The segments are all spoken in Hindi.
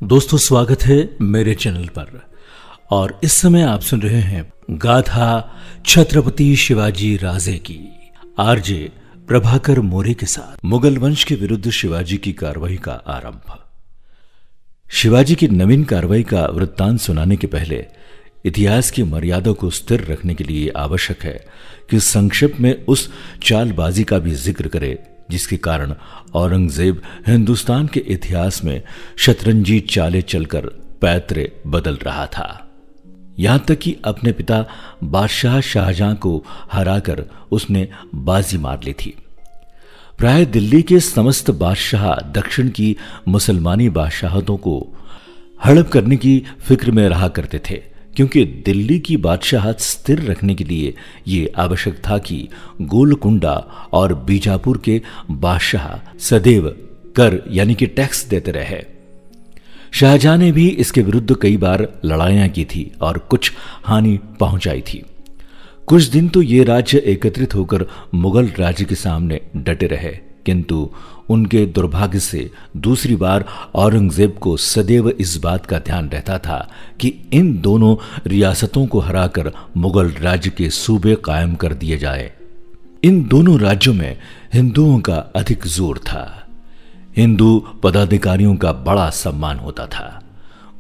दोस्तों, स्वागत है मेरे चैनल पर। और इस समय आप सुन रहे हैं गाथा छत्रपति शिवाजी राजे की आरजे प्रभाकर मोरे के साथ। मुगल वंश के विरुद्ध शिवाजी की कार्रवाई का आरंभ। शिवाजी की नवीन कार्रवाई का वृत्तांत सुनाने के पहले इतिहास की मर्यादा को स्थिर रखने के लिए आवश्यक है कि संक्षेप में उस चालबाजी का भी जिक्र करे जिसके कारण औरंगजेब हिंदुस्तान के इतिहास में शतरंजी चालें चलकर पैतरे बदल रहा था। यहां तक कि अपने पिता बादशाह शाहजहां को हराकर उसने बाजी मार ली थी। प्राय दिल्ली के समस्त बादशाह दक्षिण की मुसलमानी बादशाहतों को हड़प करने की फिक्र में रहा करते थे, क्योंकि दिल्ली की बादशाहत स्थिर रखने के लिए ये आवश्यक था कि गोलकुंडा और बीजापुर के बादशाह सदैव कर यानी कि टैक्स देते रहे। शाहजहां ने भी इसके विरुद्ध कई बार लड़ाइयां की थी और कुछ हानि पहुंचाई थी। कुछ दिन तो ये राज्य एकत्रित होकर मुगल राज्य के सामने डटे रहे, किंतु उनके दुर्भाग्य से दूसरी बार औरंगजेब को सदैव इस बात का ध्यान रहता था कि इन दोनों रियासतों को हराकर मुगल राज्य के सूबे कायम कर दिए जाए। इन दोनों राज्यों में हिंदुओं का अधिक जोर था। हिंदू पदाधिकारियों का बड़ा सम्मान होता था।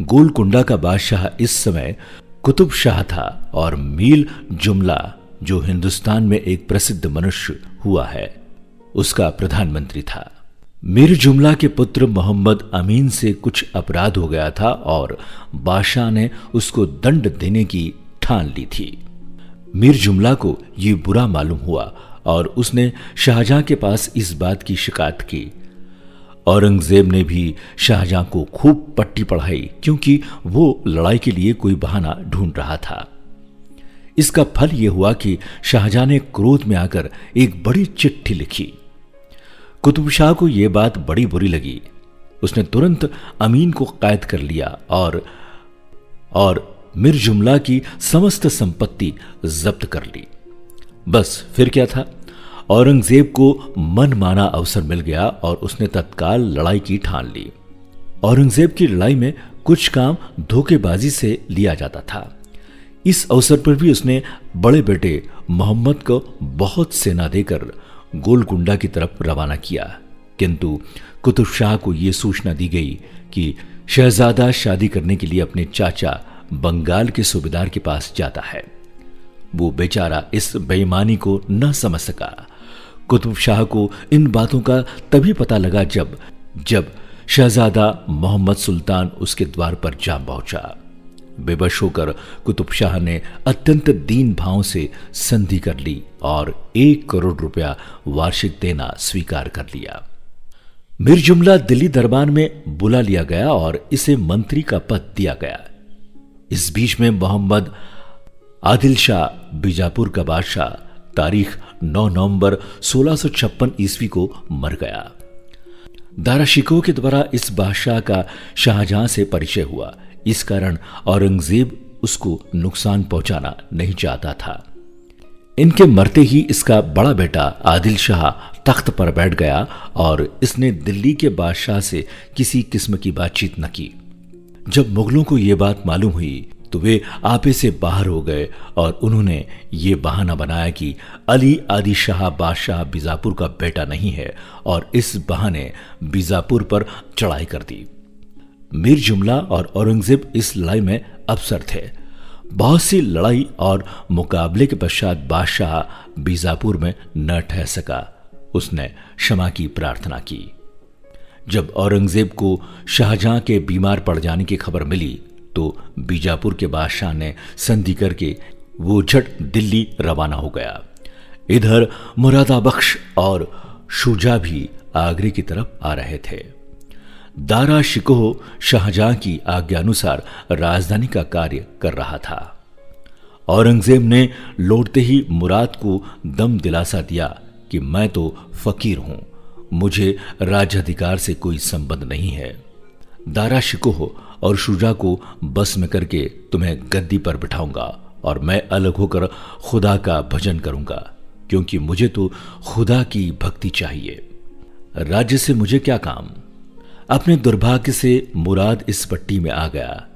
गोलकुंडा का बादशाह इस समय कुतुब शाह था और मीर जुमला, जो हिंदुस्तान में एक प्रसिद्ध मनुष्य हुआ है, उसका प्रधानमंत्री था। मीर जुमला के पुत्र मोहम्मद अमीन से कुछ अपराध हो गया था और बादशाह ने उसको दंड देने की ठान ली थी। मीर जुमला को यह बुरा मालूम हुआ और उसने शाहजहां के पास इस बात की शिकायत की। औरंगजेब ने भी शाहजहां को खूब पट्टी पढ़ाई, क्योंकि वो लड़ाई के लिए कोई बहाना ढूंढ रहा था। इसका फल यह हुआ कि शाहजहां ने क्रोध में आकर एक बड़ी चिट्ठी लिखी। कुतुब शाह को यह बात बड़ी बुरी लगी। उसने तुरंत अमीन को कैद कर लिया और मीर जुमला की समस्त संपत्ति जब्त कर ली। बस फिर क्या था, औरंगजेब को मनमाना अवसर मिल गया और उसने तत्काल लड़ाई की ठान ली। औरंगजेब की लड़ाई में कुछ काम धोखेबाजी से लिया जाता था। इस अवसर पर भी उसने बड़े बेटे मोहम्मद को बहुत सेना देकर गोलकुंडा की तरफ रवाना किया, किंतु कुतुब शाह को यह सूचना दी गई कि शहजादा शादी करने के लिए अपने चाचा बंगाल के सूबेदार के पास जाता है। वो बेचारा इस बेईमानी को न समझ सका। कुतुब शाह को इन बातों का तभी पता लगा जब शहजादा मोहम्मद सुल्तान उसके द्वार पर जा पहुंचा। बेबस होकर कुतुब शाह ने अत्यंत दीन भाव से संधि कर ली और 1 करोड़ रुपया वार्षिक देना स्वीकार कर लिया। मीर जुमला दिल्ली दरबार में बुला लिया गया और इसे मंत्री का पद दिया गया। इस बीच में मोहम्मद आदिल शाह बीजापुर का बादशाह तारीख 9 नवंबर 1656 ईस्वी को मर गया। दारा शिकोह के द्वारा इस बादशाह का शाहजहां से परिचय हुआ। इस कारण औरंगजेब उसको नुकसान पहुंचाना नहीं चाहता था। इनके मरते ही इसका बड़ा बेटा आदिल शाह तख्त पर बैठ गया और इसने दिल्ली के बादशाह से किसी किस्म की बातचीत न की। जब मुगलों को यह बात मालूम हुई तो वे आपे से बाहर हो गए और उन्होंने ये बहाना बनाया कि अली आदि शाह बादशाह बीजापुर का बेटा नहीं है और इस बहाने बीजापुर पर चढ़ाई कर दी। मीर जुमला और औरंगजेब इस लड़ाई में अफसर थे। बहुत सी लड़ाई और मुकाबले के पश्चात बादशाह बीजापुर में न ठहर सका। उसने क्षमा की प्रार्थना की। जब औरंगजेब को शाहजहां के बीमार पड़ जाने की खबर मिली तो बीजापुर के बादशाह ने संधि करके वो झट दिल्ली रवाना हो गया। इधर मुरादाबख्श और शुजा भी आगरे की तरफ आ रहे थे। दारा शिकोह शाहजहां की आज्ञानुसार राजधानी का कार्य कर रहा था। औरंगजेब ने लौटते ही मुराद को दम दिलासा दिया कि मैं तो फकीर हूं, मुझे राज्याधिकार से कोई संबंध नहीं है। दारा शिकोह और शुजा को बस में करके तुम्हें गद्दी पर बिठाऊंगा और मैं अलग होकर खुदा का भजन करूंगा, क्योंकि मुझे तो खुदा की भक्ति चाहिए। राज्य से मुझे क्या काम। अपने दुर्भाग्य से मुराद इस पट्टी में आ गया।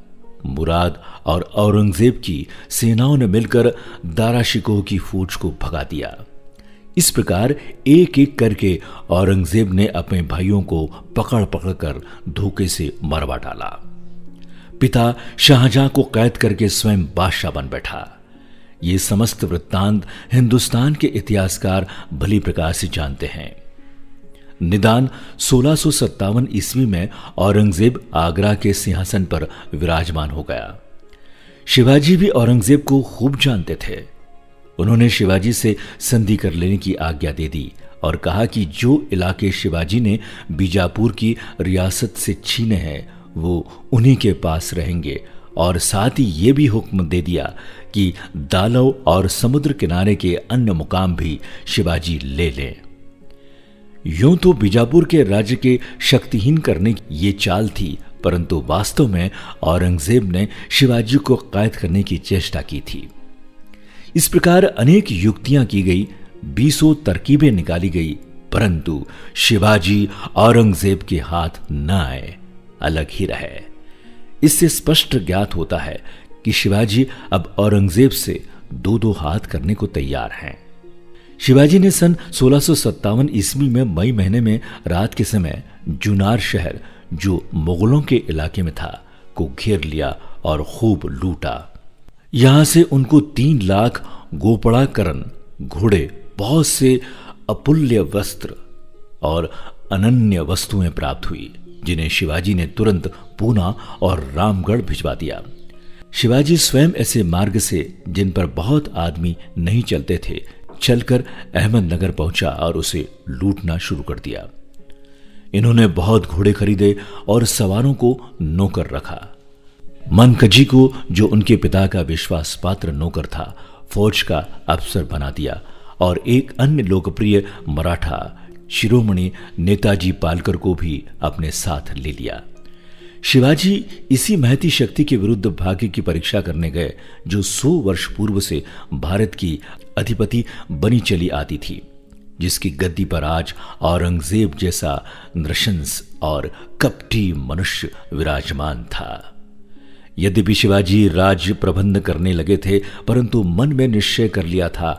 मुराद और औरंगजेब की सेनाओं ने मिलकर दारा शिकोह की फौज को भगा दिया। इस प्रकार एक एक करके औरंगजेब ने अपने भाइयों को पकड़ पकड़ कर धोखे से मरवा डाला। पिता शाहजहां को कैद करके स्वयं बादशाह बन बैठा। ये समस्त वृत्तांत हिंदुस्तान के इतिहासकार भली प्रकार से जानते हैं। निदान 1657 ईस्वी में औरंगजेब आगरा के सिंहासन पर विराजमान हो गया। शिवाजी भी औरंगजेब को खूब जानते थे। उन्होंने शिवाजी से संधि कर लेने की आज्ञा दे दी और कहा कि जो इलाके शिवाजी ने बीजापुर की रियासत से छीने हैं वो उन्हीं के पास रहेंगे, और साथ ही ये भी हुक्म दे दिया कि दालव और समुद्र किनारे के अन्य मुकाम भी शिवाजी ले लें। यूं तो बीजापुर के राज्य के शक्तिहीन करने की ये चाल थी, परंतु वास्तव में औरंगजेब ने शिवाजी को कैद करने की चेष्टा की थी। इस प्रकार अनेक युक्तियां की गई, 20 तरकीबें निकाली गई, परंतु शिवाजी औरंगजेब के हाथ न आए, अलग ही रहे। इससे स्पष्ट ज्ञात होता है कि शिवाजी अब औरंगजेब से दो दो हाथ करने को तैयार हैं। शिवाजी ने सन 1657 ईस्वी में मई महीने में रात के समय जुनार शहर, जो मुगलों के इलाके में था, को घेर लिया और खूब लूटा। यहां से उनको 3 लाख गोपड़ाकरण घोड़े, बहुत से अपुल्य वस्त्र और अनन्य वस्तुएं प्राप्त हुई, जिन्हें शिवाजी ने तुरंत पूना और रामगढ़ भिजवा दिया। शिवाजी स्वयं ऐसे मार्ग से, जिन पर बहुत आदमी नहीं चलते थे, चलकर अहमदनगर पहुंचा और उसे लूटना शुरू कर दिया। इन्होंने बहुत घोड़े खरीदे और सवारों को नौकर रखा। मनकजी को, जो उनके पिता का विश्वास पात्र नौकर था, फौज का अफसर बना दिया और एक अन्य लोकप्रिय मराठा शिरोमणि नेताजी पालकर को भी अपने साथ ले लिया। शिवाजी इसी महती शक्ति के विरुद्ध भाग्य की परीक्षा करने गए, जो 100 वर्ष पूर्व से भारत की अधिपति बनी चली आती थी, जिसकी गद्दी पर आज औरंगजेब जैसा नृशंस और कपटी मनुष्य विराजमान था। यद्यपि शिवाजी राज्य प्रबंध करने लगे थे, परंतु मन में निश्चय कर लिया था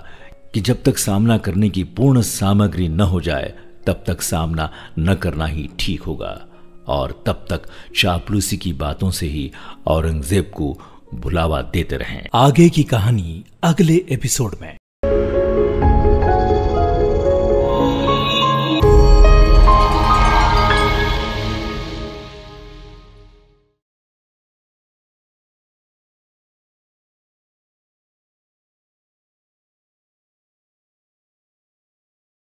कि जब तक सामना करने की पूर्ण सामग्री न हो जाए, तब तक सामना न करना ही ठीक होगा, और तब तक चापलूसी की बातों से ही औरंगजेब को भुलावा देते रहें। आगे की कहानी अगले एपिसोड में।